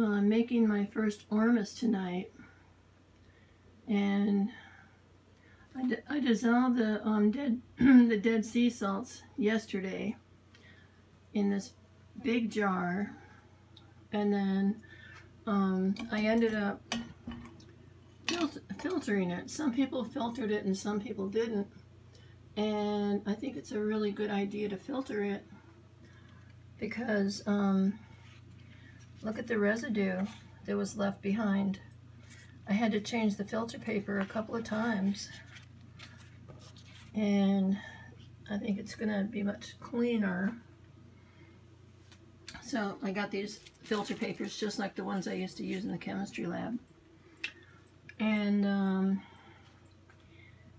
I'm making my first Ormus tonight, and I dissolved the the dead sea salts yesterday in this big jar, and then I ended up filtering it. Some people filtered it and some people didn't, and I think it's a really good idea to filter it because look at the residue that was left behind. I had to change the filter paper a couple of times, and I think it's going to be much cleaner. So I got these filter papers just like the ones I used to use in the chemistry lab. And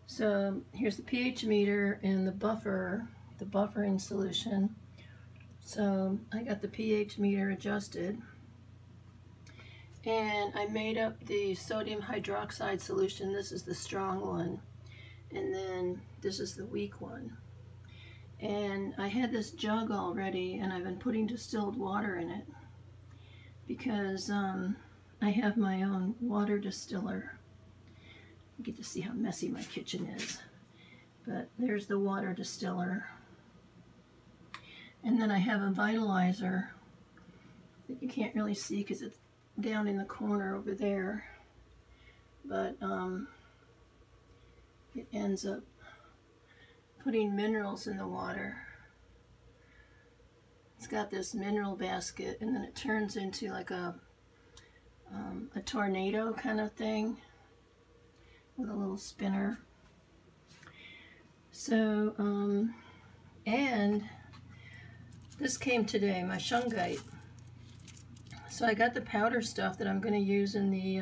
so here's the pH meter and the buffering solution. So I got the pH meter adjusted, and I made up the sodium hydroxide solution. This is the strong one, and then this is the weak one. And I had this jug already, and I've been putting distilled water in it because I have my own water distiller. You get to see how messy my kitchen is. But there's the water distiller. And then I have a vitalizer that you can't really see because it's down in the corner over there. But it ends up putting minerals in the water. It's got this mineral basket, and then it turns into like a tornado kind of thing with a little spinner. So, and this came today, my shungite. So I got the powder stuff that I'm going to use in the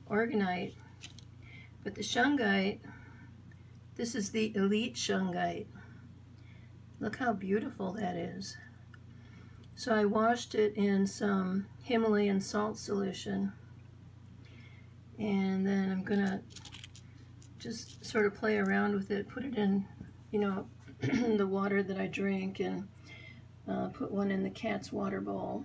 organite. But the shungite, this is the elite shungite. Look how beautiful that is. So I washed it in some Himalayan salt solution. And then I'm going to just sort of play around with it, put it in, you know, the water that I drink, and put one in the cat's water bowl.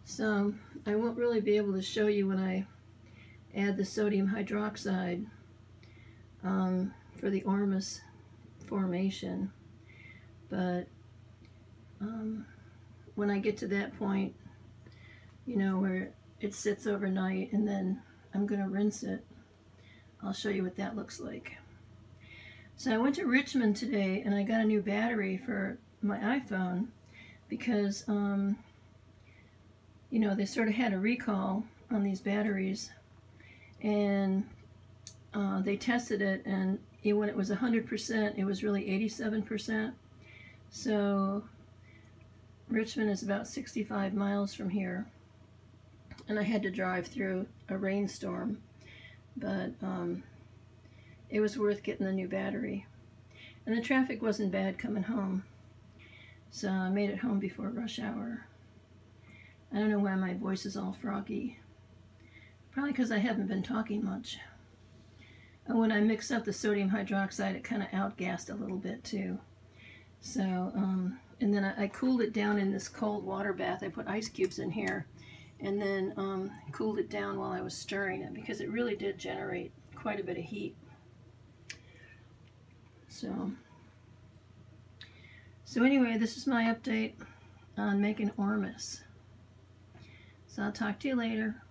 So I won't really be able to show you when I add the sodium hydroxide for the Ormus formation, but when I get to that point, you know, where it sits overnight and then I'm going to rinse it, I'll show you what that looks like. So I went to Richmond today and I got a new battery for my iPhone because you know, they sort of had a recall on these batteries, and they tested it, and when it was 100%, it was really 87%. So Richmond is about 65 miles from here, and I had to drive through a rainstorm, but it was worth getting the new battery. And the traffic wasn't bad coming home, so I made it home before rush hour. I don't know why my voice is all froggy. Probably because I haven't been talking much. And when I mixed up the sodium hydroxide, it kind of outgassed a little bit too. So, and then I cooled it down in this cold water bath. I put ice cubes in here, and then cooled it down while I was stirring it, because it really did generate quite a bit of heat. So anyway, this is my update on making Ormus. So I'll talk to you later.